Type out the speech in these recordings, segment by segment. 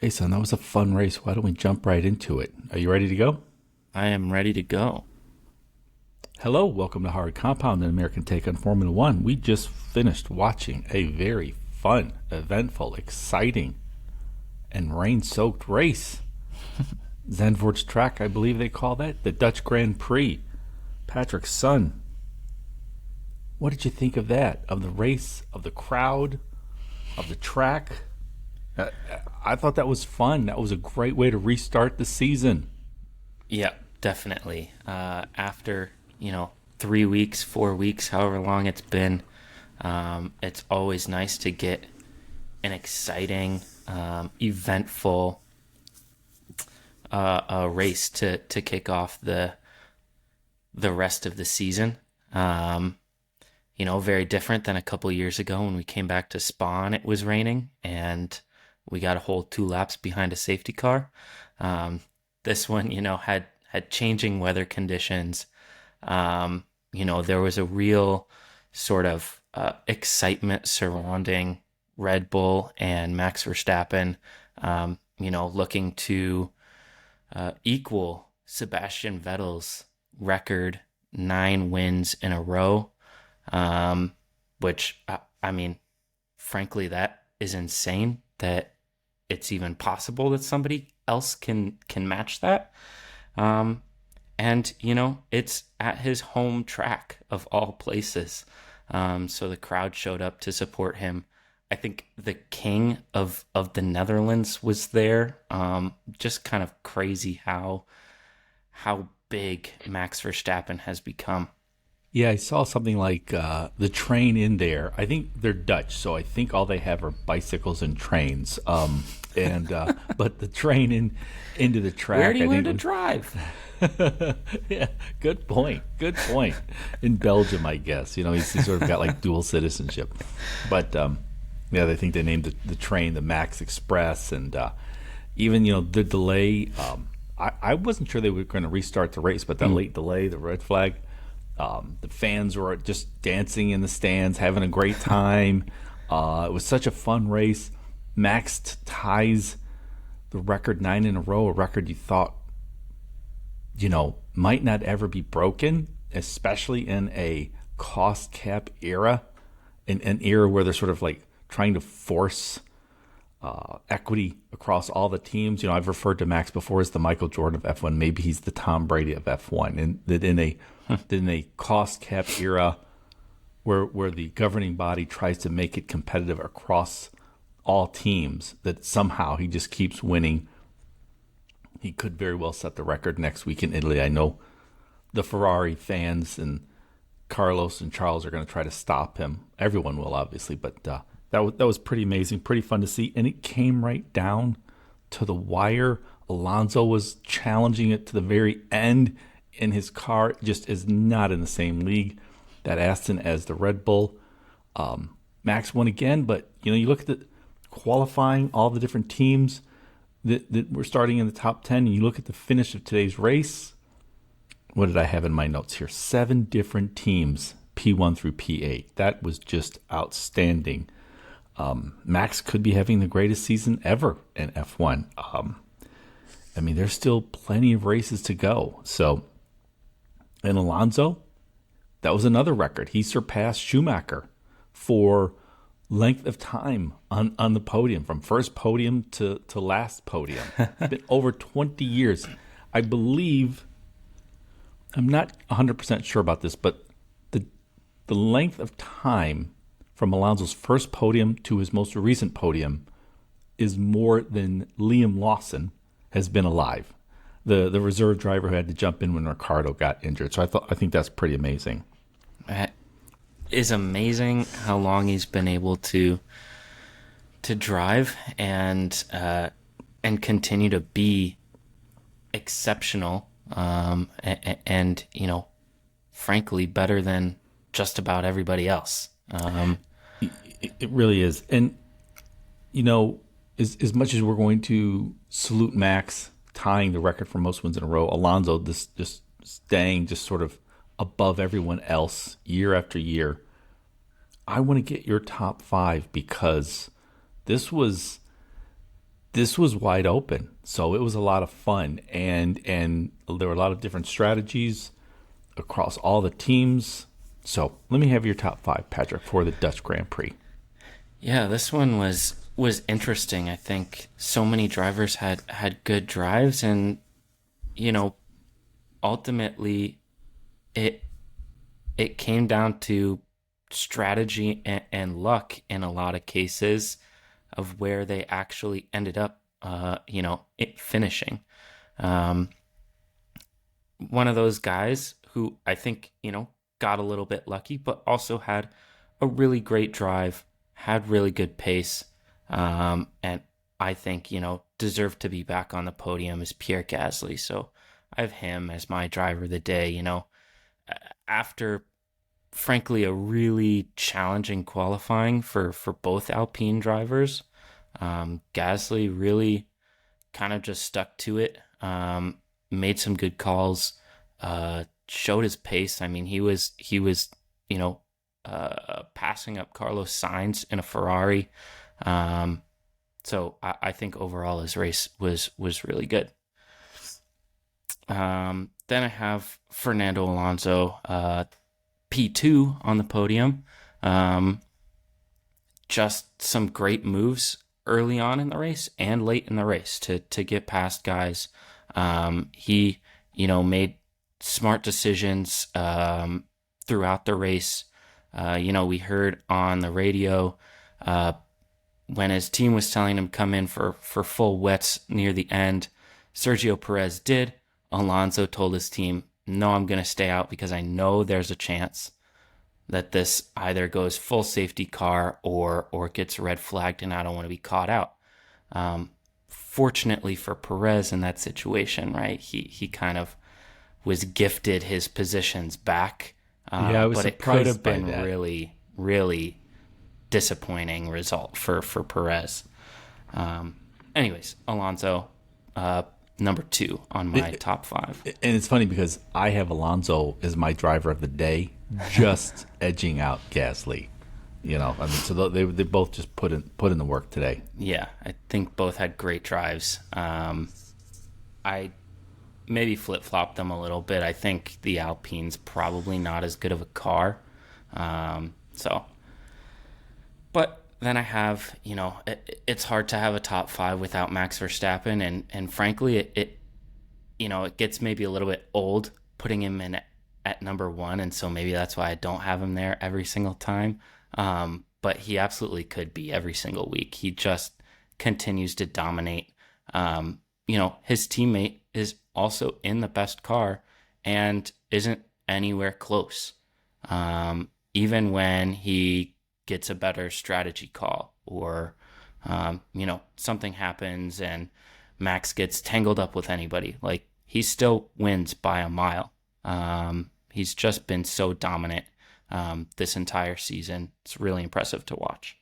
Hey, son, that was a fun race. Why don't we jump right into it? Are you ready to go? I am ready to go. Hello, welcome to Hard Compound, an American take on Formula One. We just finished watching a very fun, eventful, exciting, and rain soaked race. Zandvoort's track, I believe they call that, the Dutch Grand Prix. Patrick's son. What did you think of that? Of the race, of the crowd, of the track? Uh, I thought that was fun. That was a great way to restart the season. Yeah, definitely. After 3 weeks, 4 weeks, however long it's been, it's always nice to get an exciting, eventful race to kick off the rest of the season. Very different than a couple years ago when we came back to Spa and it was raining and we got a whole 2 laps behind a safety car. This one, had changing weather conditions. There was a real sort of excitement surrounding Red Bull and Max Verstappen, looking to equal Sebastian Vettel's record 9 wins in a row, which, frankly, that is insane that it's even possible that somebody else can match that. And it's at his home track of all places. So the crowd showed up to support him. I think the king of the Netherlands was there. Just kind of crazy how big Max Verstappen has become. Yeah, I saw something like the train in there. I think they're Dutch, so I think all they have are bicycles and trains. And but the train into the track. Where do you I learn think to was, drive? yeah, good point. Good point. In Belgium, I guess he's sort of got like dual citizenship. But yeah, they think they named the train the Max Express, and even the delay. I wasn't sure they were going to restart the race, but that late delay, the red flag. The fans were just dancing in the stands, having a great time. It was such a fun race. Max ties the record 9 in a row, a record you thought, might not ever be broken, especially in a cost cap era, in an era where they're sort of like trying to force equity across all the teams. I've referred to Max before as the Michael Jordan of F1. Maybe he's the Tom Brady of F1, and that in a cost cap era where the governing body tries to make it competitive across all teams, that somehow he just keeps winning. He could very well set the record next week in Italy. I know the Ferrari fans and Carlos and Charles are going to try to stop him. Everyone will, obviously, but that was pretty amazing, pretty fun to see, and it came right down to the wire. Alonso was challenging it to the very end, and his car just is not in the same league, that Aston, as the Red Bull. Max won again, but you look at the qualifying, all the different teams that were starting in the top 10, and you look at the finish of today's race. What did I have in my notes here? 7 different teams, P1 through P8. That was just outstanding. Max could be having the greatest season ever in F1. There's still plenty of races to go. So, and Alonso, that was another record. He surpassed Schumacher for length of time on the podium, from first podium to last podium. It's been over 20 years. I believe, I'm not 100% sure about this, but the length of time from Alonso's first podium to his most recent podium is more than Liam Lawson has been alive. The reserve driver who had to jump in when Ricciardo got injured. So I think that's pretty amazing. That is amazing how long he's been able to drive and continue to be exceptional, and frankly better than just about everybody else. It really is. And as much as we're going to salute Max tying the record for most wins in a row, Alonso just staying just sort of above everyone else year after year. I want to get your top 5, because this was this was wide open, so it was a lot of fun, and there were a lot of different strategies across all the teams. So let me have your top five, Patrick, for the Dutch Grand Prix. Yeah, this one was interesting. I think so many drivers had good drives, and ultimately it came down to strategy and luck in a lot of cases of where they actually ended up finishing. One of those guys who I think got a little bit lucky, but also had a really great drive, had really good pace, and I think deserved to be back on the podium is Pierre Gasly. So I have him as my driver of the day. After frankly a really challenging qualifying for both Alpine drivers, Gasly really kind of just stuck to it, made some good calls, showed his pace. I mean, he was passing up Carlos Sainz in a Ferrari. So I think overall his race was really good. Then I have Fernando Alonso, P2 on the podium. Just some great moves early on in the race and late in the race to get past guys. He made smart decisions throughout the race. We heard on the radio when his team was telling him come in for full wets near the end. Sergio Perez did. Alonso told his team, no, I'm going to stay out because I know there's a chance that this either goes full safety car or gets red flagged, and I don't want to be caught out. Fortunately for Perez in that situation, right, he kind of was gifted his positions back. I was but it surprised could have been by that. really, really disappointing result for Perez. Anyways, Alonso, number 2 on my top 5. And it's funny because I have Alonso as my driver of the day, just edging out Gasly. So they both just put in the work today. Yeah, I think both had great drives. I maybe flip-flopped them a little bit. I think the Alpine's probably not as good of a car. But then I have, it's hard to have a top 5 without Max Verstappen, and frankly, it gets maybe a little bit old putting him in at number 1, and so maybe that's why I don't have him there every single time. But he absolutely could be every single week. He just continues to dominate. His teammate is also in the best car and isn't anywhere close. Even when he gets a better strategy call or, something happens and Max gets tangled up with anybody, like he still wins by a mile. He's just been so dominant this entire season. It's really impressive to watch.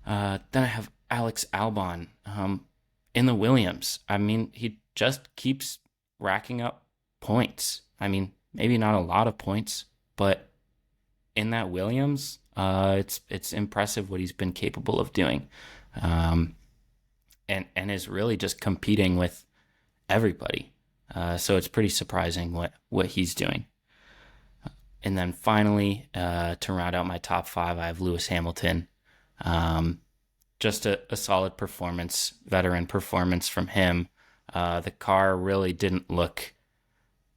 Then I have Alex Albon in the Williams. I mean, he just keeps racking up points. I mean, maybe not a lot of points, but in that Williams, it's impressive what he's been capable of doing, and is really just competing with everybody. So it's pretty surprising what he's doing. And then finally, to round out my top 5, I have Lewis Hamilton. Just a solid performance, veteran performance from him. The car really didn't look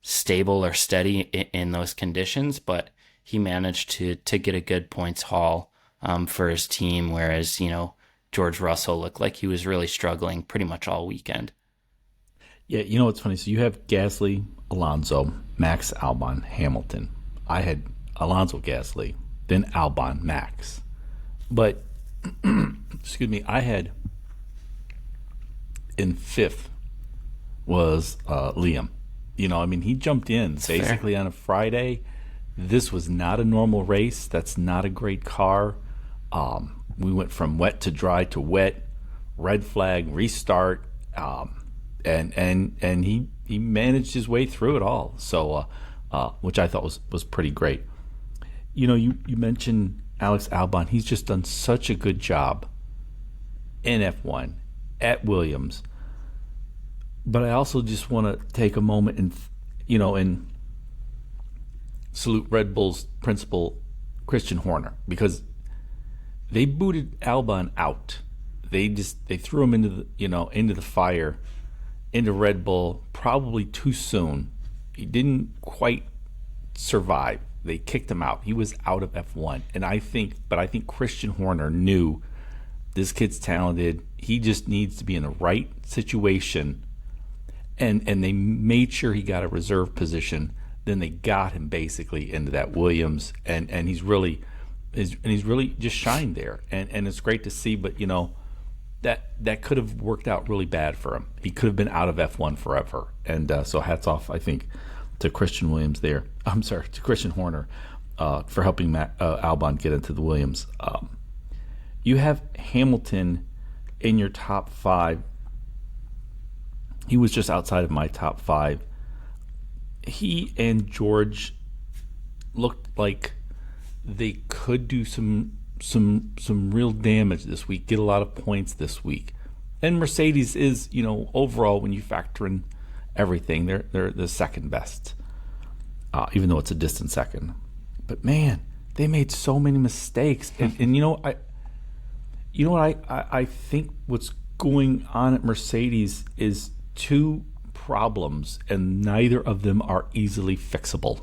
stable or steady in those conditions, but he managed to get a good points haul for his team, whereas, George Russell looked like he was really struggling pretty much all weekend. Yeah, what's funny? So you have Gasly, Alonso, Max, Albon, Hamilton. I had Alonso, Gasly, then Albon, Max. But, excuse me, I had in 5th was Liam. He jumped in basically on a Friday. This was not a normal race. That's not a great car. We went from wet to dry to wet, red flag, restart, and he managed his way through it all. So, which I thought was pretty great. You mentioned Alex Albon. He's just done such a good job in F1, at Williams. But I also just want to take a moment and salute Red Bull's principal, Christian Horner, because they booted Albon out. They threw him into the fire, into Red Bull probably too soon. He didn't quite survive. They kicked him out. He was out of F1. And I think Christian Horner knew this kid's talented. He just needs to be in the right situation. And they made sure he got a reserve position. Then they got him basically into that Williams, and he's really just shined there. And it's great to see, but that could have worked out really bad for him. He could have been out of F1 forever. And so hats off, I think, to Christian Williams there. I'm sorry, to Christian Horner for helping Albon get into the Williams. You have Hamilton in your top 5. He was just outside of my top 5. He and George looked like they could do some real damage this week, get a lot of points this week. And Mercedes is, overall, when you factor in everything, they're the second best, even though it's a distant second. But man, they made so many mistakes, and I think what's going on at Mercedes is 2 problems, and neither of them are easily fixable.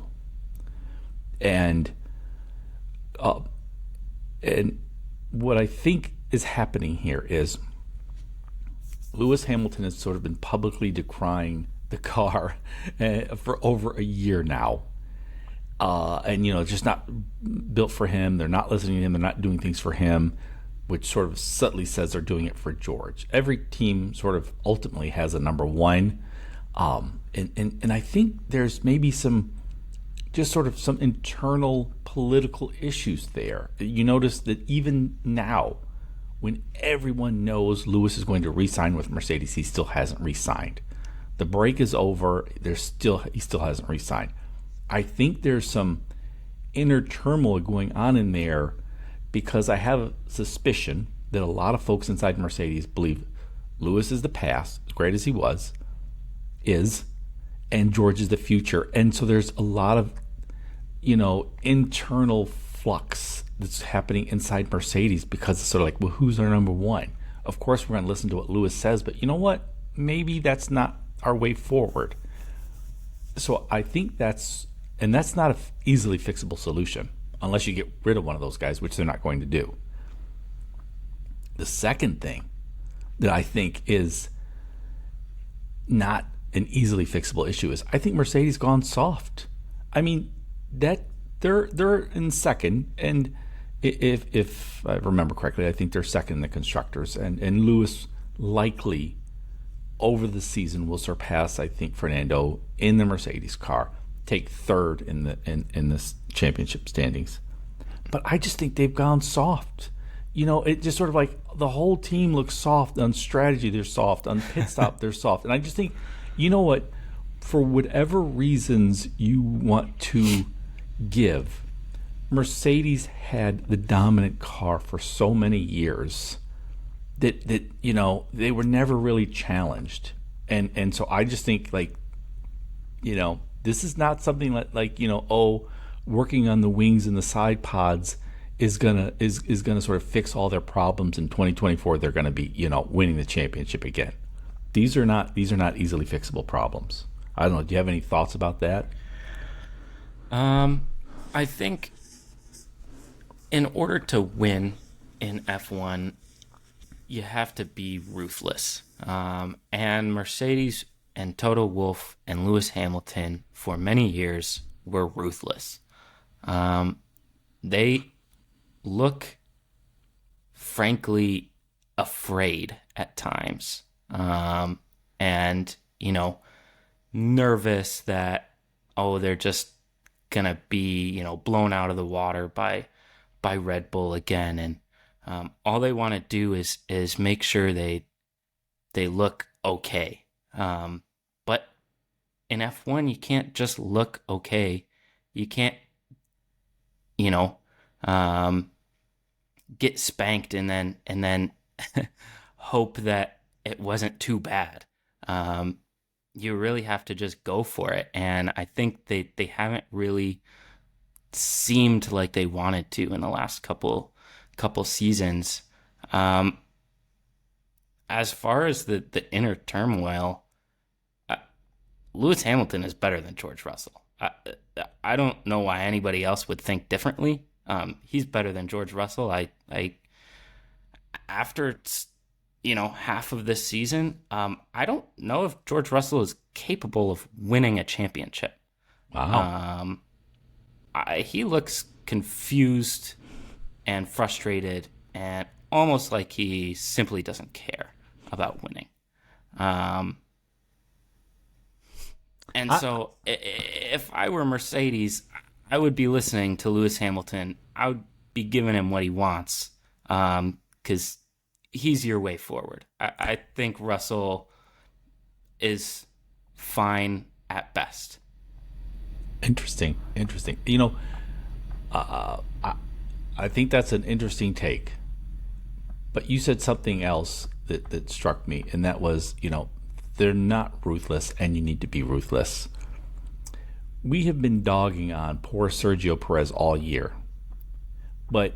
And what I think is happening here is Lewis Hamilton has sort of been publicly decrying the car for over a year now. And it's just not built for him. They're not listening to him. They're not doing things for him, which sort of subtly says they're doing it for George. Every team sort of ultimately has a number one. And I think there's maybe some internal political issues there. You notice that even now, when everyone knows Lewis is going to re-sign with Mercedes, he still hasn't re-signed. The break is over. He still hasn't re-signed. I think there's some inner turmoil going on in there, because I have a suspicion that a lot of folks inside Mercedes believe Lewis is the past, as great as he is, and George is the future. And so there's a lot of, internal flux that's happening inside Mercedes, because it's sort of like, well, who's our number one? Of course, we're going to listen to what Lewis says, but you know what? Maybe that's not our way forward. So I think that's not an easily fixable solution, unless you get rid of one of those guys, which they're not going to do. The second thing that I think is not an easily fixable issue is I think Mercedes gone soft. I mean, that they're in second, and if I remember correctly, I think they're second in the constructors, and Lewis likely over the season will surpass, I think, Fernando in the Mercedes car, take third in the championship standings. But I just think they've gone soft. It just sort of like the whole team looks soft. On strategy, they're soft. On pit stop, they're soft. And I just think, what? For whatever reasons you want to give, Mercedes had the dominant car for so many years that they were never really challenged. And so I just think, this is not something like working on the wings and the side pods is gonna sort of fix all their problems in 2024. They're gonna be winning the championship again. These are not easily fixable problems. I don't know. Do you have any thoughts about that? I think in order to win in F1, you have to be ruthless. And Mercedes and Toto Wolff and Lewis Hamilton for many years were ruthless. They look, frankly, afraid at times. And, nervous that, they're just going to be, blown out of the water by Red Bull again. And all they want to do is make sure they look okay. But in F1, you can't just look okay. You can't, get spanked and then hope that it wasn't too bad. You really have to just go for it. And I think they haven't really seemed like they wanted to in the last couple seasons. As far as the inner turmoil, Lewis Hamilton is better than George Russell. I don't know why anybody else would think differently. He's better than George Russell. I after half of this season, I don't know if George Russell is capable of winning a championship. Wow. He looks confused and frustrated and almost like he simply doesn't care about winning. So if I were Mercedes, I would be listening to Lewis Hamilton. I would be giving him what he wants because he's your way forward. I think Russell is fine at best. Interesting. I think that's an interesting take. But you said something else that struck me, and that was, they're not ruthless, and you need to be ruthless. We have been dogging on poor Sergio Perez all year. But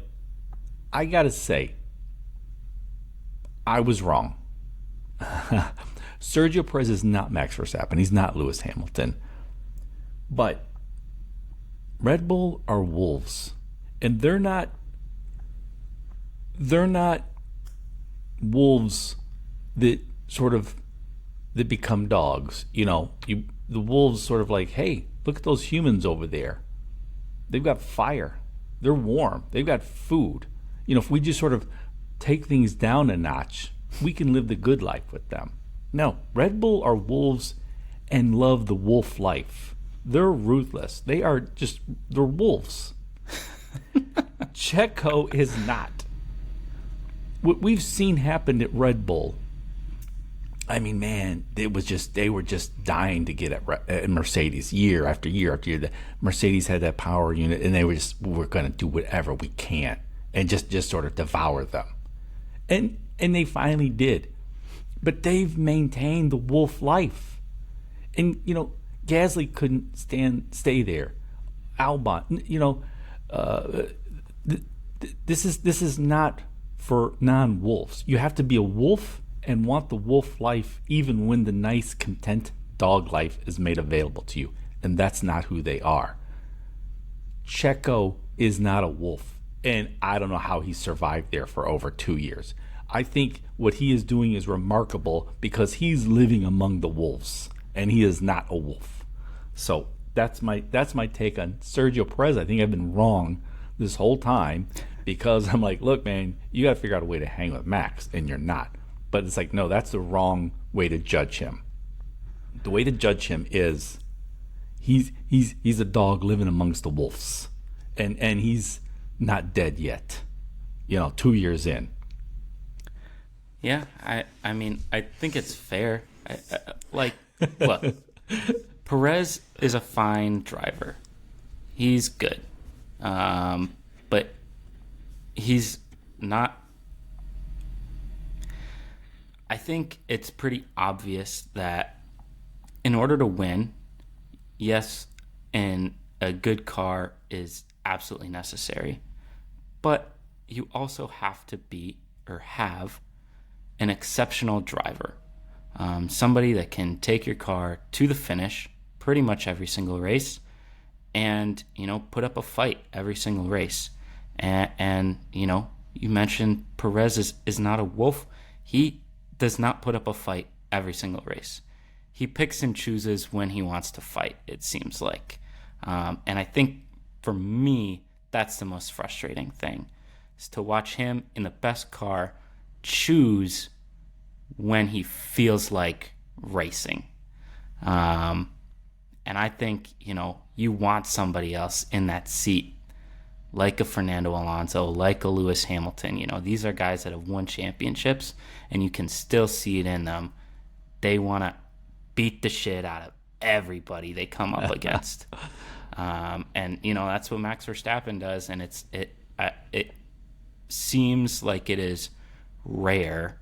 I got to say, I was wrong. Sergio Perez is not Max Verstappen. He's not Lewis Hamilton. But Red Bull are wolves. And they're not wolves that become dogs. The wolves sort of like, hey, look at those humans over there. They've got fire. They're warm. They've got food. If we just sort of take things down a notch, we can live the good life with them. No, Red Bull are wolves and love the wolf life. They're ruthless. They're wolves. Checo is not. What we've seen happen at Red Bull, I mean, man, they were just dying to get at Mercedes year after year after year. The Mercedes had that power unit, and we're going to do whatever we can and just sort of devour them. And they finally did. But they've maintained the wolf life. And, Gasly couldn't stay there. Albon, this is not for non-wolves. You have to be a wolf and want the wolf life even when the nice, content dog life is made available to you. And that's not who they are. Checo is not a wolf. And I don't know how he survived there for over 2 years. I think what he is doing is remarkable because he's living among the wolves. And he is not a wolf. So that's my take on Sergio Perez. I think I've been wrong this whole time because I'm like, look, man, you got to figure out a way to hang with Max, and you're not. But it's like, no, that's the wrong way to judge him. The way to judge him is he's a dog living amongst the wolves, and he's not dead yet. 2 years in. Yeah, I mean, I think it's fair. Look, Perez is a fine driver. He's good. But he's not. I think it's pretty obvious that in order to win, yes, and a good car is absolutely necessary, but you also have to be or have an exceptional driver. Somebody that can take your car to the finish pretty much every single race and, put up a fight every single race. And you mentioned Perez is not a wolf. He does not put up a fight every single race. He picks and chooses when he wants to fight, it seems like. And I think for me, that's the most frustrating thing, is to watch him in the best car choose when he feels like racing. And I think, you want somebody else in that seat, like a Fernando Alonso, like a Lewis Hamilton. These are guys that have won championships, and you can still see it in them. They want to beat the shit out of everybody they come up against. And, that's what Max Verstappen does, and it seems like it is rare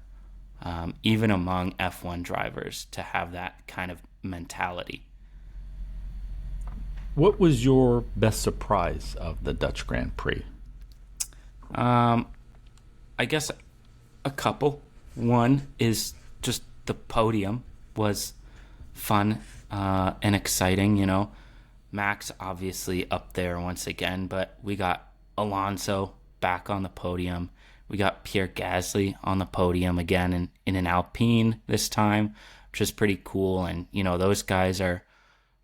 even among F1 drivers, to have that kind of mentality. What was your best surprise of the Dutch Grand Prix? I guess a couple. One is just the podium was fun and exciting. Max obviously up there once again, but we got Alonso back on the podium. We got Pierre Gasly on the podium again in an Alpine this time, which is pretty cool. And those guys are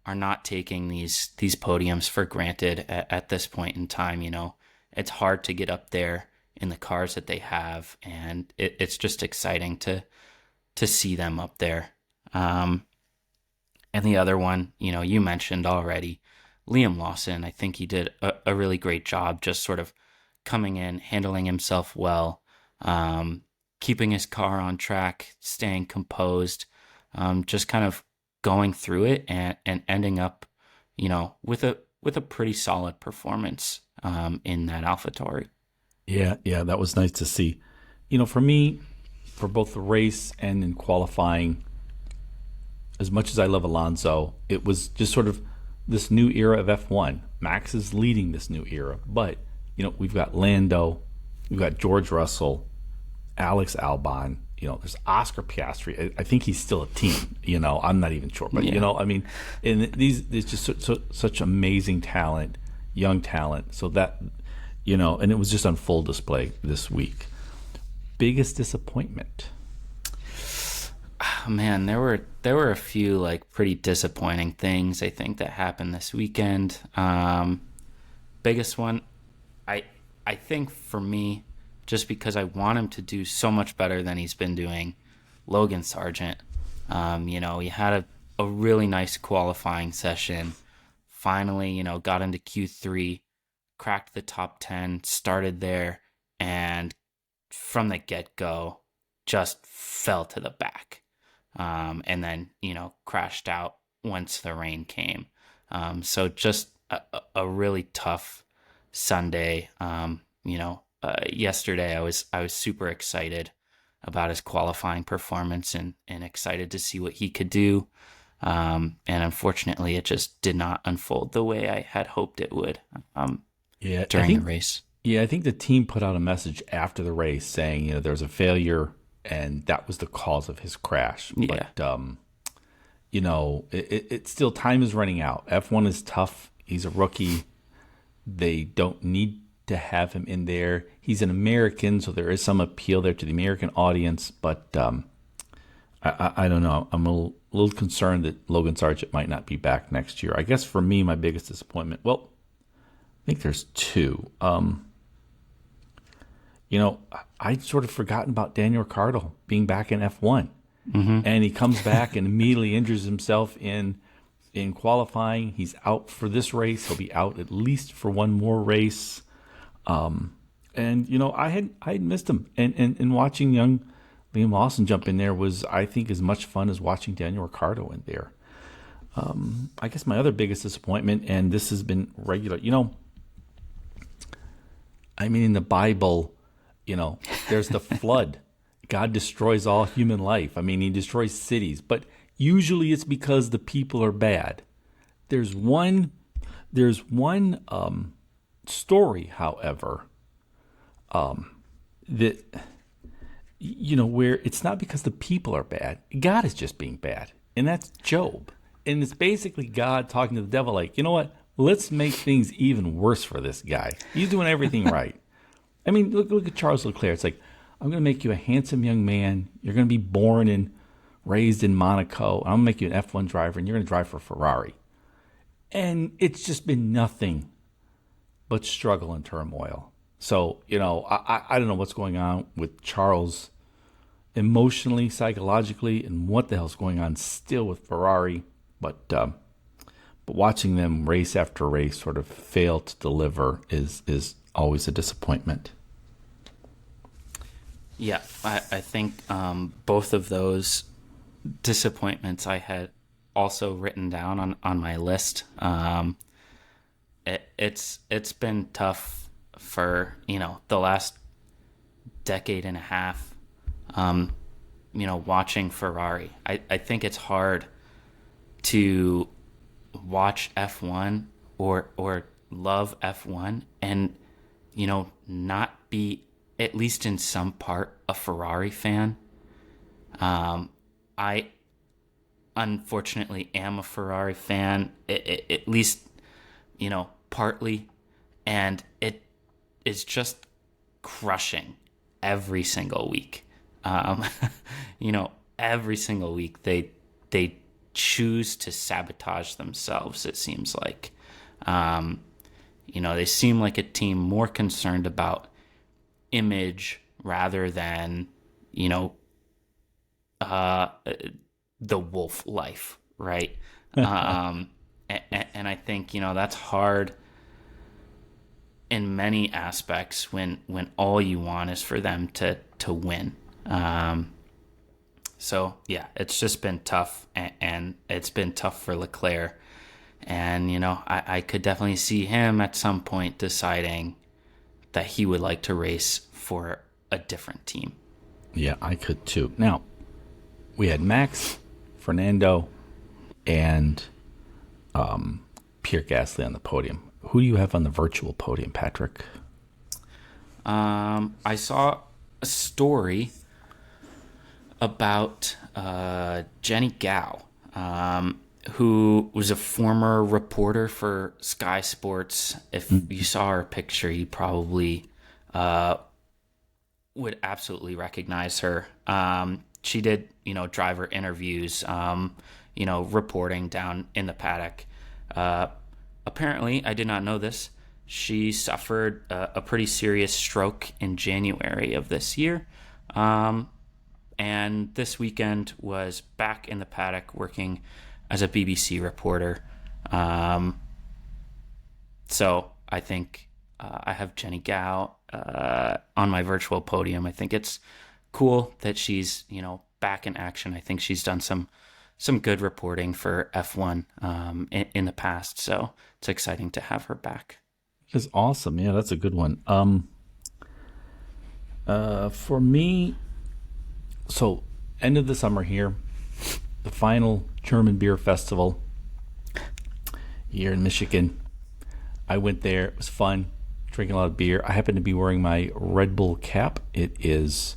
not taking these podiums for granted at this point in time. It's hard to get up there in the cars that they have, and it's just exciting to see them up there. And the other one, you mentioned already, Liam Lawson. I think he did a really great job just sort of coming in, handling himself well, keeping his car on track, staying composed, just kind of going through it and ending up, with a pretty solid performance in that AlphaTauri. Yeah, that was nice to see. For me, for both the race and in qualifying, as much as I love Alonso, it was just sort of this new era of F1. Max is leading this new era, but we've got Lando, we've got George Russell, Alex Albon. There's Oscar Piastri. I think he's still a team. I'm not even sure, but and there's just such amazing talent, young talent. So that and it was just on full display this week. Biggest disappointment? Oh, man, there were a few pretty disappointing things I think that happened this weekend. Biggest one, I think for me, just because I want him to do so much better than he's been doing, Logan Sargeant. He had a really nice qualifying session. Finally, got into Q3, cracked the top 10, started there, and from the get-go, just fell to the back. And then, crashed out once the rain came. So just a really tough Sunday. Yesterday I was super excited about his qualifying performance and excited to see what he could do. And unfortunately, it just did not unfold the way I had hoped it would during the race. Yeah, I think the team put out a message after the race saying, there's a failure and that was the cause of his crash. Yeah. But, it's still, time is running out. F1 is tough. He's a rookie. They don't need to have him in there. He's an American, so there is some appeal there to the American audience. But I don't know. I'm a little concerned that Logan Sargeant might not be back next year. I guess for me, my biggest disappointment, well, I think there's two. I'd sort of forgotten about Daniel Ricciardo being back in F1. Mm-hmm. And he comes back and immediately injures himself in qualifying. He's out for this race. He'll be out at least for one more race. I had missed him. And watching young Liam Lawson jump in there was, I think, as much fun as watching Daniel Ricciardo in there. I guess my other biggest disappointment, and this has been regular, in the Bible, there's the flood. God destroys all human life. He destroys cities, but usually it's because the people are bad. There's one story, however, that where it's not because the people are bad. God is just being bad, and that's Job. And it's basically God talking to the devil, like, you know what? Let's make things even worse for this guy. He's doing everything right. Look at Charles Leclerc. It's like, I'm going to make you a handsome young man. You're going to be born and raised in Monaco. I'm going to make you an F1 driver, and you're going to drive for Ferrari. And it's just been nothing but struggle and turmoil. So, I don't know what's going on with Charles emotionally, psychologically, and what the hell's going on still with Ferrari. But watching them race after race sort of fail to deliver is always a disappointment. Yeah, I think both of those disappointments I had also written down on my list. It's been tough for the last decade and a half. watching Ferrari. I think it's hard to watch F1 or love F1 and, not be, at least in some part, a Ferrari fan. I unfortunately am a Ferrari fan, at least, partly, and it is just crushing every single week. Every single week they choose to sabotage themselves, it seems like. They seem like a team more concerned about image rather than, the wolf life, right? And I think, that's hard in many aspects when all you want is for them to win. So yeah, it's just been tough, and it's been tough for Leclerc. And, I could definitely see him at some point deciding that he would like to race for a different team. Yeah, I could too. Now, we had Max, Fernando, and Pierre Gasly on the podium. Who do you have on the virtual podium, Patrick? I saw a story about Jenny Gao, who was a former reporter for Sky Sports. If you saw her picture, you probably would absolutely recognize her. She did, driver interviews, reporting down in the paddock. Apparently, I did not know this, she suffered a pretty serious stroke in January of this year. And this weekend was back in the paddock working as a BBC reporter. So I think I have Jenny Gao on my virtual podium. I think it's cool that she's, back in action. I think she's done some good reporting for F1 in the past. So it's exciting to have her back. It's awesome. Yeah, that's a good one. For me, so end of the summer here, the final German beer festival here in Michigan. I went there. It was fun, drinking a lot of beer. I happen to be wearing my Red Bull cap. It is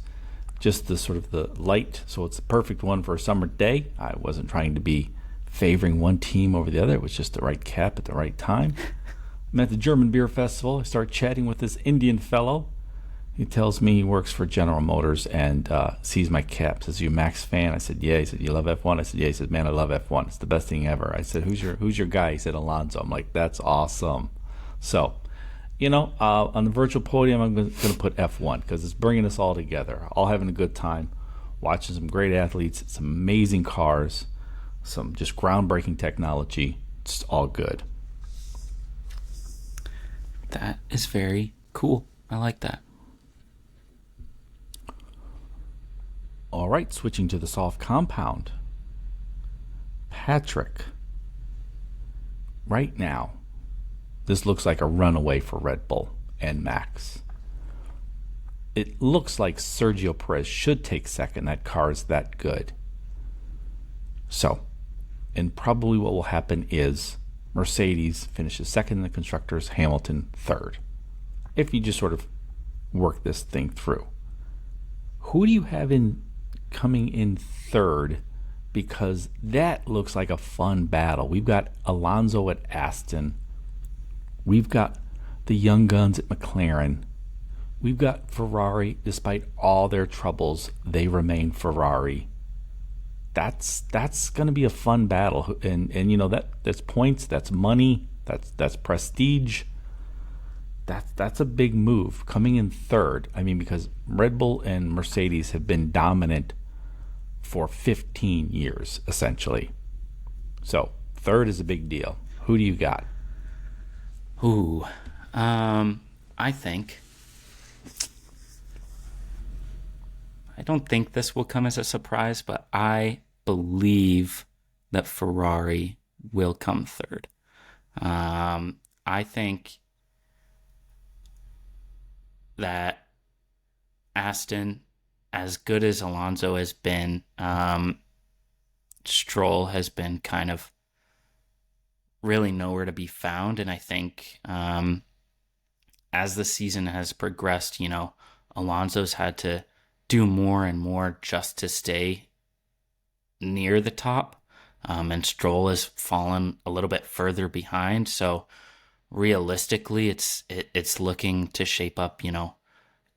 just the sort of the light, so it's the perfect one for a summer day. I wasn't trying to be favoring one team over the other. It was just the right cap at the right time. I'm at the German Beer Festival. I start chatting with this Indian fellow. He tells me he works for General Motors and sees my cap. Says, "You a Max fan?" I said, "Yeah." He said, "You love F1?" I said, "Yeah." He said, "Man, I love F1. It's the best thing ever." I said, "Who's your guy?" He said, "Alonso." I'm like, "That's awesome." So, on the virtual podium, I'm going to put F1 because it's bringing us all together, all having a good time, watching some great athletes, some amazing cars, some just groundbreaking technology. It's all good. That is very cool. I like that. All right, switching to the soft compound. Patrick, right now, this looks like a runaway for Red Bull and Max. It looks like Sergio Perez should take second. That car is that good. So, and probably what will happen is Mercedes finishes second in the constructors, Hamilton third. If you just sort of work this thing through. Who do you have coming in third? Because that looks like a fun battle. We've got Alonso at Aston. We've got the young guns at McLaren. We've got Ferrari. Despite all their troubles, they remain Ferrari. That's going to be a fun battle, and that's points, that's money, that's prestige. That's a big move coming in third. I mean, because Red Bull and Mercedes have been dominant for 15 years essentially. So third is a big deal. Who do you got? I don't think this will come as a surprise, but I believe that Ferrari will come third. I think that Aston as good as Alonso has been, Stroll has been kind of really nowhere to be found. And I think as the season has progressed, Alonso's had to do more and more just to stay near the top. And Stroll has fallen a little bit further behind. So realistically, it's looking to shape up,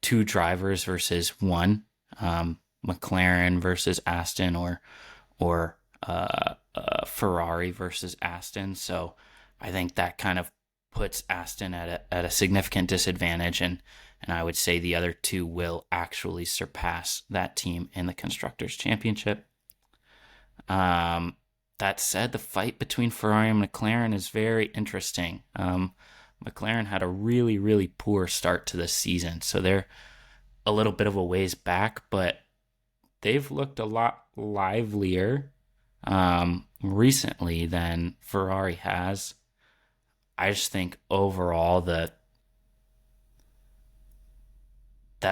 two drivers versus one, McLaren versus Aston, or Ferrari versus Aston. So I think that kind of puts Aston at a significant disadvantage, and I would say the other two will actually surpass that team in the Constructors' Championship. That said, the fight between Ferrari and McLaren is very interesting. McLaren had a really, really poor start to the season, so they're a little bit of a ways back, but they've looked a lot livelier recently than Ferrari has. I just think overall that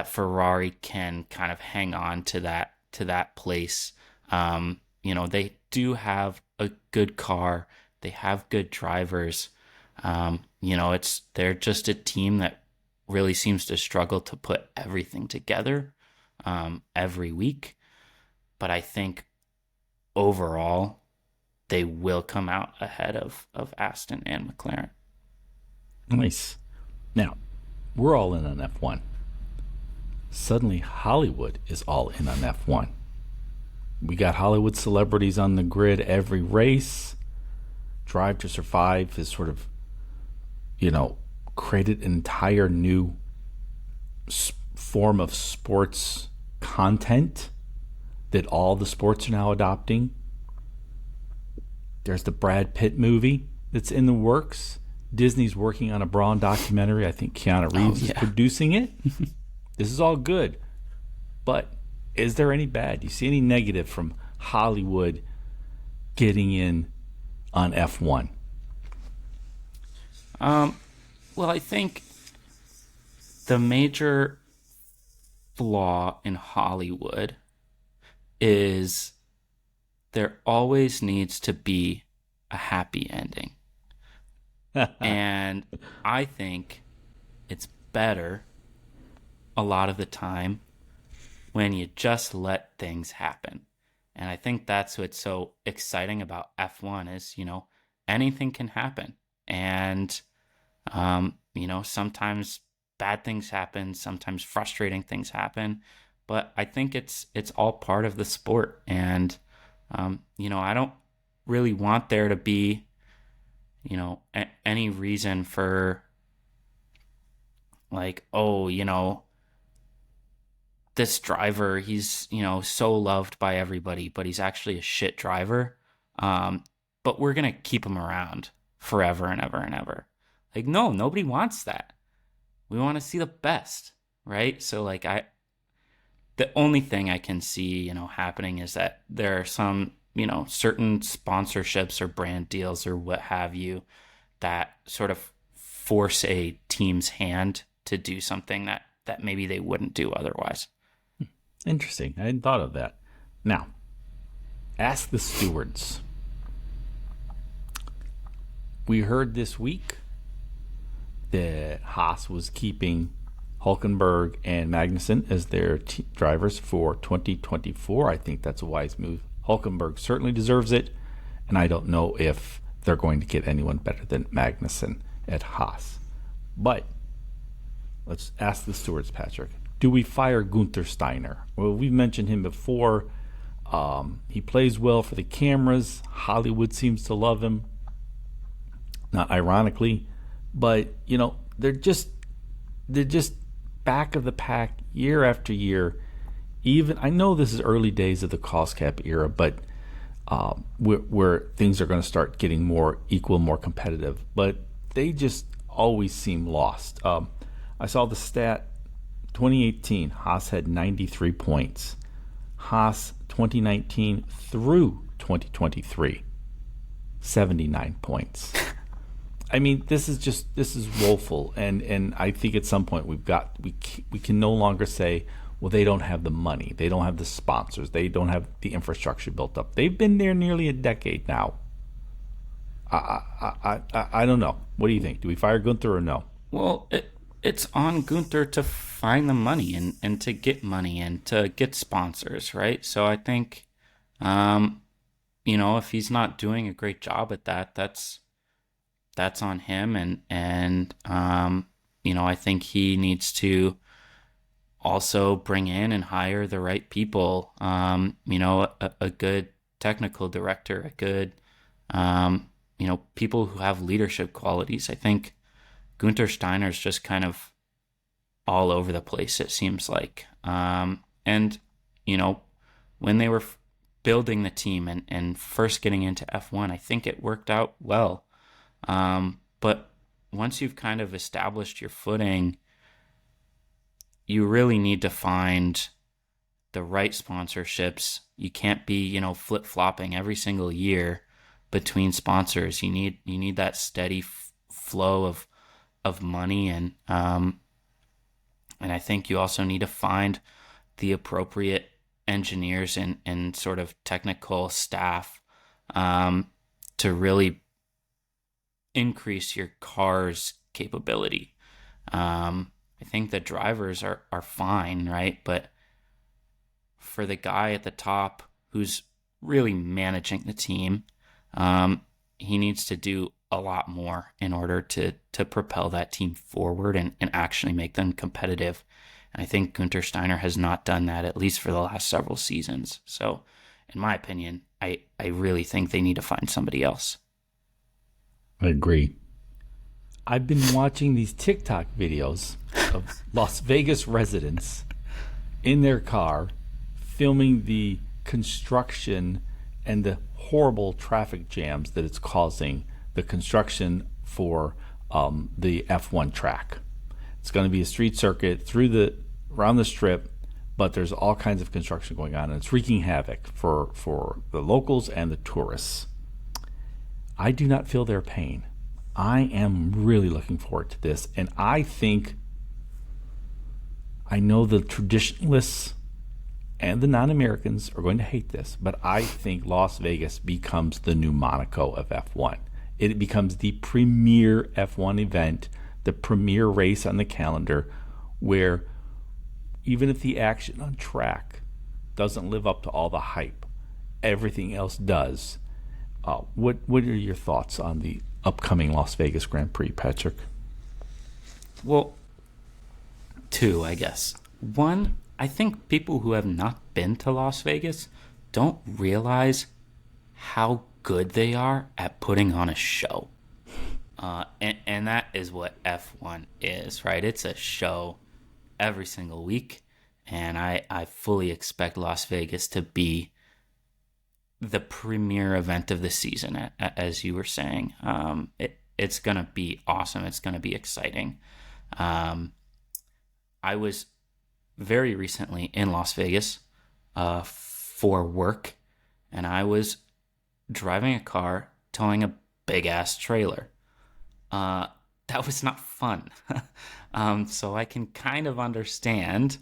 Ferrari can kind of hang on to that place. They do have a good car. They have good drivers. They're just a team that really seems to struggle to put everything together every week. But I think overall, they will come out ahead of Aston and McLaren. Nice. Now, we're all in on F1. Suddenly, Hollywood is all in on F1. We got Hollywood celebrities on the grid every race. Drive to Survive has sort of, created an entire new form of sports content that all the sports are now adopting. There's the Brad Pitt movie that's in the works. Disney's working on a Braun documentary. I think Keanu Reeves is producing it. This is all good. But is there any bad? Do you see any negative from Hollywood getting in on F1? Well, I think the major flaw in Hollywood is there always needs to be a happy ending. And I think it's better a lot of the time when you just let things happen. And I think that's what's so exciting about F1 is, anything can happen. And, sometimes bad things happen, sometimes frustrating things happen. But I think it's all part of the sport. And, I don't really want there to be, any reason for like, this driver, he's, so loved by everybody, but he's actually a shit driver. But we're going to keep him around forever and ever and ever. Like, no, nobody wants that. We want to see the best, right? So like the only thing I can see, happening is that there are some, certain sponsorships or brand deals or what have you that sort of force a team's hand to do something that maybe they wouldn't do otherwise. Interesting. I hadn't thought of that. Now, ask the stewards. We heard this week that Haas was keeping Hülkenberg and Magnussen as their drivers for 2024. I think that's a wise move. Hülkenberg certainly deserves it, and I don't know if they're going to get anyone better than Magnussen at Haas. But let's ask the stewards, Patrick. Do we fire Gunther Steiner? Well, we've mentioned him before. He plays well for the cameras. Hollywood seems to love him. Not ironically, but they're just back of the pack year after year. Even I know this is early days of the cost cap era, but where things are going to start getting more equal, more competitive. But they just always seem lost. I saw the stat. 2018, Haas had 93 points. Haas 2019 through 2023, 79 points. I mean, this is woeful, and I think at some point we can no longer say, Well, they don't have the money. They don't have the sponsors. They don't have the infrastructure built up. They've been there nearly a decade now. I don't know. What do you think? Do we fire Gunther or no? Well, it's on Gunther to find the money and to get money and to get sponsors, right? So I think, if he's not doing a great job at that, that's on him. And I think he needs to also bring in and hire the right people. A good technical director, a good, people who have leadership qualities. I think Gunther Steiner's just kind of all over the place, it seems like. When they were building the team and first getting into F1, I think it worked out well. But once you've kind of established your footing, you really need to find the right sponsorships. You can't be, flip-flopping every single year between sponsors. You need that steady flow of money, and I think you also need to find the appropriate engineers and sort of technical staff to really increase your car's capability. I think the drivers are fine, right? But for the guy at the top who's really managing the team, he needs to do a lot more in order to propel that team forward and actually make them competitive. And I think Gunther Steiner has not done that, at least for the last several seasons. So, in my opinion, I really think they need to find somebody else. I agree. I've been watching these TikTok videos of Las Vegas residents in their car filming the construction and the horrible traffic jams that it's causing the construction for the F1 track. It's going to be a street circuit around the strip, but there's all kinds of construction going on, and it's wreaking havoc for the locals and the tourists. I do not feel their pain. I am really looking forward to this, and I know the traditionalists and the non-Americans are going to hate this, but I think Las Vegas becomes the new Monaco of F1. It becomes the premier F1 event, the premier race on the calendar, where even if the action on track doesn't live up to all the hype, everything else does. What are your thoughts on the upcoming Las Vegas Grand Prix, Patrick? Well, two, I guess. One, I think people who have not been to Las Vegas don't realize how good they are at putting on a show. And that is what F1 is, right? It's a show every single week. And I fully expect Las Vegas to be the premier event of the season, as you were saying. It's going to be awesome. It's going to be exciting. I was very recently in Las Vegas for work, and I was driving a car towing a big-ass trailer. That was not fun. So I can kind of understand,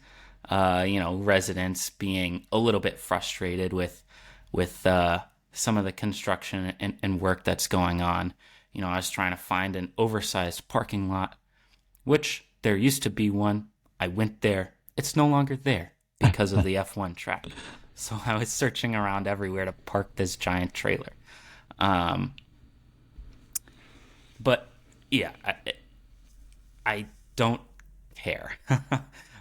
residents being a little bit frustrated with some of the construction and work that's going on. I was trying to find an oversized parking lot, which there used to be one. I went there. It's no longer there because of the F1 track. So I was searching around everywhere to park this giant trailer. But yeah, I don't care.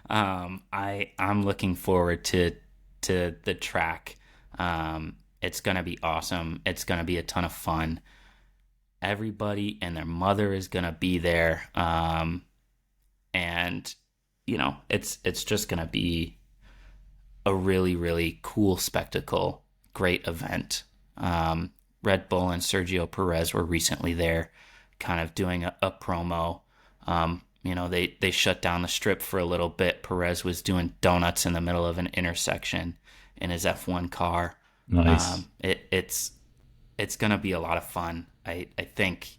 I'm looking forward to the track. It's going to be awesome. It's going to be a ton of fun. Everybody and their mother is going to be there. And it's just going to be a really, really cool spectacle, great event. Red Bull and Sergio Perez were recently there kind of doing a promo. They shut down the strip for a little bit. Perez was doing donuts in the middle of an intersection in his F1 car. Nice. It's going to be a lot of fun. I think,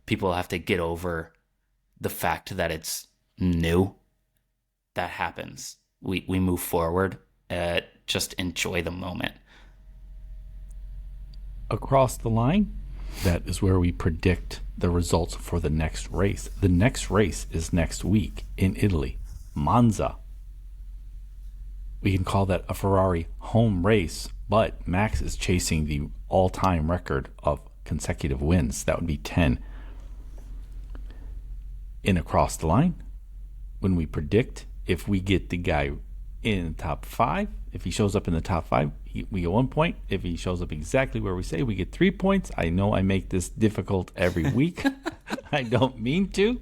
people have to get over the fact that it's new. That happens we move forward. Just enjoy the moment. Across the line, that is where we predict the results for the next race. The next race is next week in Italy, Monza. We can call that a Ferrari home race, but Max is chasing the all-time record of consecutive wins. That would be 10. In across the line, when we predict, if we get the guy in the top 5, if he shows up in the top 5, we get 1 point. If he shows up exactly where we say, we get 3 points. I know I make this difficult every week. I don't mean to,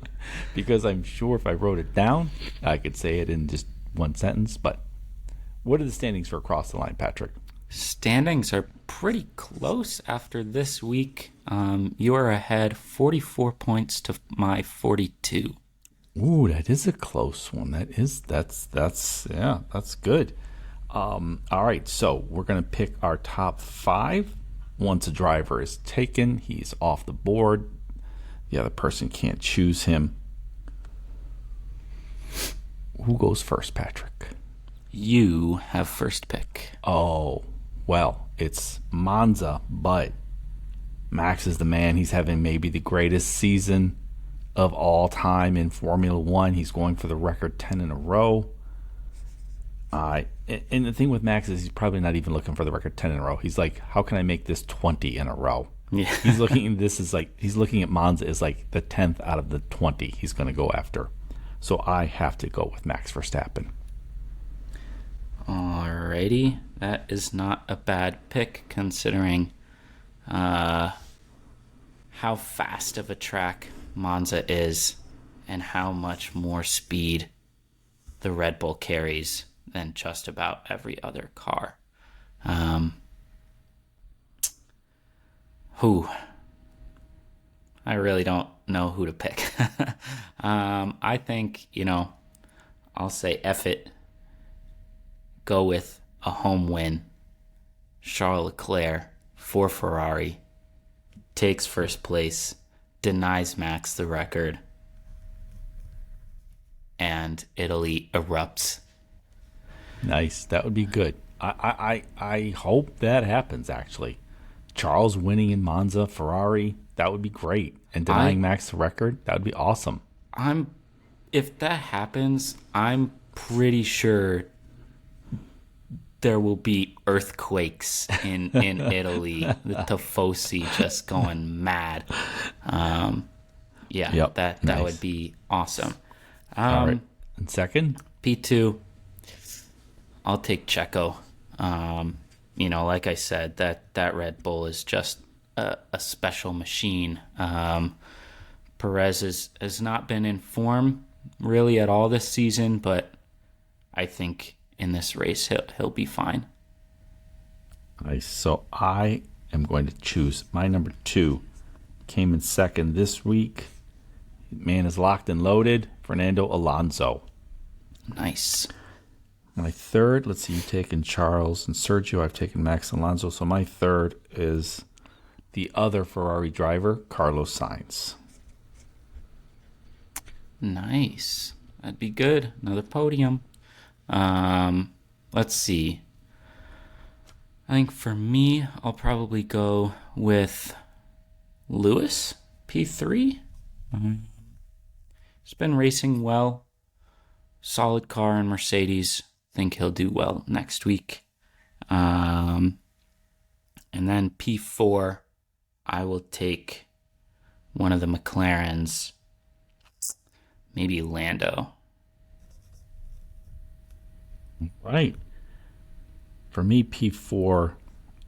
because I'm sure if I wrote it down, I could say it in just one sentence. But what are the standings for across the line, Patrick? Standings are pretty close after this week. You are ahead 44 points to my 42. Ooh, that is a close one. That's good. All right, so we're going to pick our top 5. Once a driver is taken, he's off the board. The other person can't choose him. Who goes first, Patrick? You have first pick. Oh, well, it's Monza, but Max is the man. He's having maybe the greatest season of all time in Formula One. He's going for the record 10 in a row. And the thing with Max is he's probably not even looking for the record 10 in a row. He's like, how can I make this 20 in a row? Yeah. He's looking at Monza as like the 10th out of the 20 he's going to go after. So I have to go with Max Verstappen. Alrighty, that is not a bad pick considering how fast of a track Monza is and how much more speed the Red Bull carries than just about every other car. I really don't know who to pick. I think, I'll say F it. Go with a home win. Charles Leclerc for Ferrari takes first place, denies Max the record, and Italy erupts. Nice. That would be good. I hope that happens, actually. Charles winning in Monza, Ferrari, that would be great. And denying Max the record, that would be awesome. If that happens, I'm pretty sure there will be earthquakes in Italy. The Tifosi just going mad. That would be awesome. All right. And second? P2, I'll take Checo. Like I said, that Red Bull is just a special machine. Perez has not been in form really at all this season, but I think in this race he'll be fine. Nice. So I am going to choose my number 2. Came in second this week. Man is locked and loaded. Fernando Alonso. Nice. My third, let's see, you've taken Charles and Sergio. I've taken Max Alonso. So my third is the other Ferrari driver, Carlos Sainz. Nice. That'd be good. Another podium. Let's see. I think for me, I'll probably go with Lewis, P3. He's been racing well. Solid car in Mercedes. Think he'll do well next week. And then P4, I will take one of the McLarens. Maybe Lando. Right. For me, P4,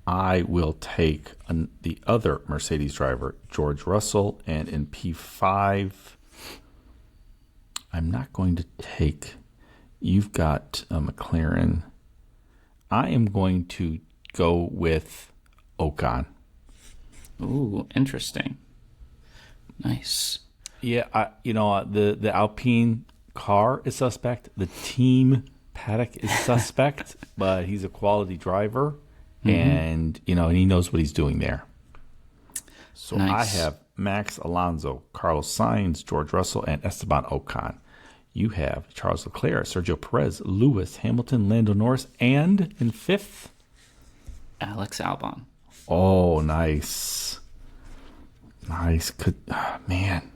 I will take the other Mercedes driver, George Russell. And in P5, I'm not going to take... You've got a McLaren. I am going to go with Ocon. Ooh, interesting. Nice. Yeah, the Alpine car is suspect. The team paddock is suspect, but he's a quality driver, and he knows what he's doing there. So nice. I have Max Alonso, Carlos Sainz, George Russell, and Esteban Ocon. you have Charles Leclerc, Sergio Perez, Lewis, Hamilton, Lando Norris, and in fifth, Alex Albon. Oh, nice. Good, man.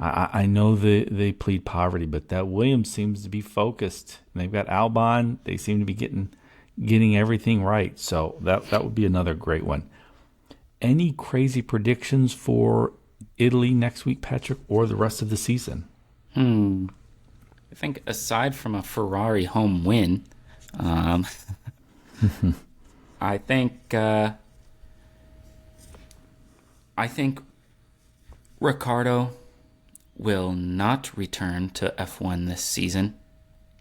I know they plead poverty, but that Williams seems to be focused. And they've got Albon. They seem to be getting everything right. So that would be another great one. Any crazy predictions for Italy next week, Patrick, or the rest of the season? I think aside from a Ferrari home win, I think Ricciardo will not return to F1 this season.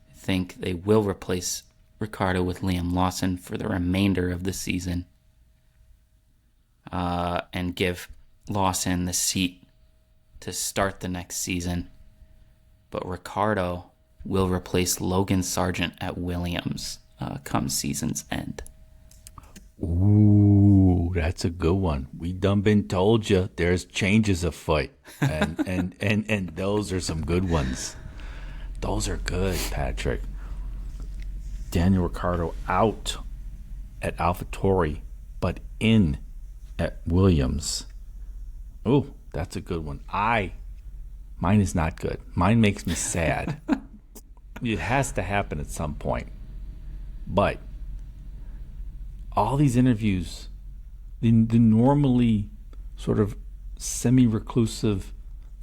I think they will replace Ricciardo with Liam Lawson for the remainder of the season, and give Lawson the seat to start the next season. But Ricciardo will replace Logan Sargeant at Williams come season's end. Ooh, that's a good one. We done been told you there's changes afoot, and those are some good ones. Those are good, Patrick. Daniel Ricciardo out at AlphaTauri, but in at Williams. Ooh, that's a good one. Mine is not good. Mine makes me sad. It has to happen at some point. But all these interviews, the normally sort of semi-reclusive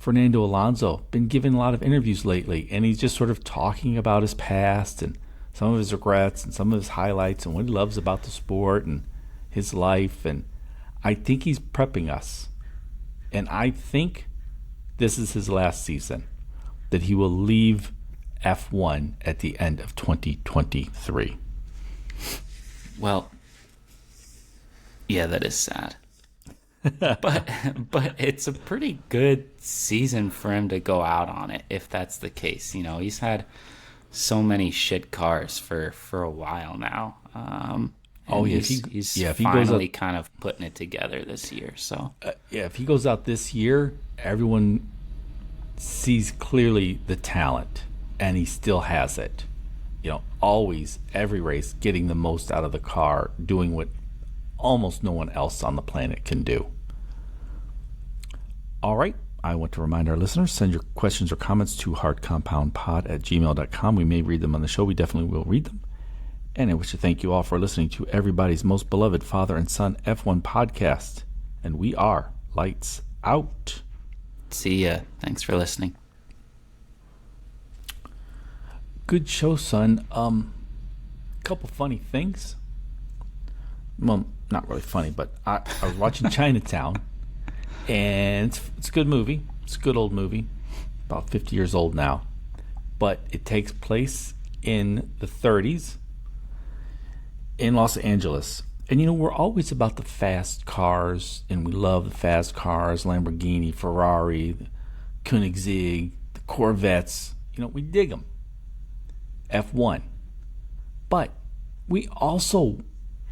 Fernando Alonso been giving a lot of interviews lately, and he's just sort of talking about his past and some of his regrets and some of his highlights and what he loves about the sport and his life. And I think he's prepping us. And I think this is his last season, that he will leave F1 at the end of 2023. Well, yeah, that is sad. but it's a pretty good season for him to go out on it, if that's the case. You know, he's had so many shit cars for a while now. He's finally kind of putting it together this year. So if he goes out this year, everyone sees clearly the talent, and he still has it. You know, always, every race, getting the most out of the car, doing what almost no one else on the planet can do. All right. I want to remind our listeners, send your questions or comments to hardcompoundpod@gmail.com. We may read them on the show. We definitely will read them. And I wish to thank you all for listening to everybody's most beloved father and son F1 podcast. And we are Lights Out. See ya. Thanks for listening. Good show, son. Couple funny things. Well, not really funny, but I was watching Chinatown, and it's a good movie. It's a good old movie, about 50 years old now, but it takes place in the 30s in Los Angeles. And, you know, we're always about the fast cars, and we love the fast cars, Lamborghini, Ferrari, the Koenigsegg, the Corvettes. You know, we dig them. F1. But we also,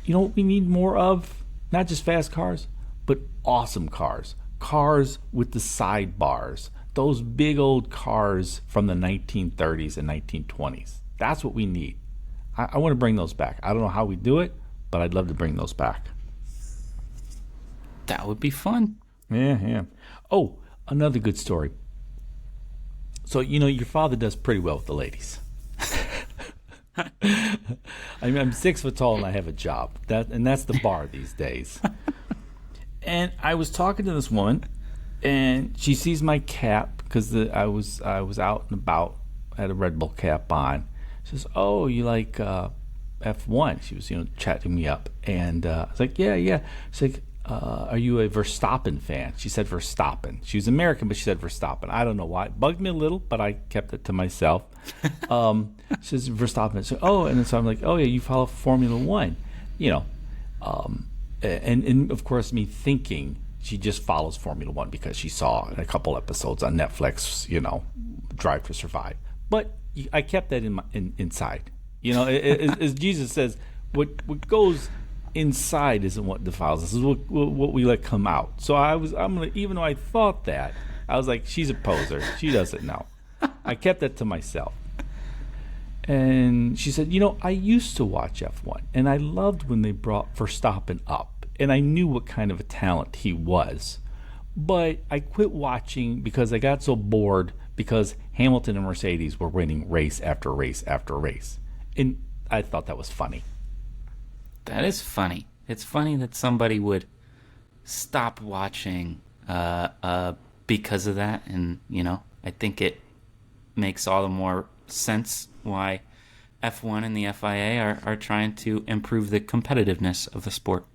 you know what we need more of? Not just fast cars, but awesome cars. Cars with the sidebars. Those big old cars from the 1930s and 1920s. That's what we need. I want to bring those back. I don't know how we do it, but I'd love to bring those back. That would be fun. Yeah. Oh, another good story. So, you know, your father does pretty well with the ladies. I mean, I'm 6 foot tall and I have a job. That's the bar these days. And I was talking to this woman, and she sees my cap because I was out and about. I had a Red Bull cap on. She says, "Oh, you like F1?" She was, chatting me up, and I was like, "Yeah." She's like, "Are you a Verstappen fan?" She said Verstappen. She was American, but she said Verstappen. I don't know why. It bugged me a little, but I kept it to myself. She says Verstappen. So, and so I'm like, "Oh yeah, you follow Formula One," and of course me thinking she just follows Formula One because she saw a couple episodes on Netflix, Drive to Survive. But I kept that inside. As Jesus says, what goes inside isn't what defiles us. This is what we let come out. So I'm gonna, even though I thought that, I was like, she's a poser. She doesn't know. I kept that to myself. And she said, I used to watch F1, and I loved when they brought Verstappen up, and I knew what kind of a talent he was. But I quit watching because I got so bored because Hamilton and Mercedes were winning race after race after race. And I thought that was funny. That is funny. It's funny that somebody would stop watching because of that. And, I think it makes all the more sense why F1 and the FIA are trying to improve the competitiveness of the sport.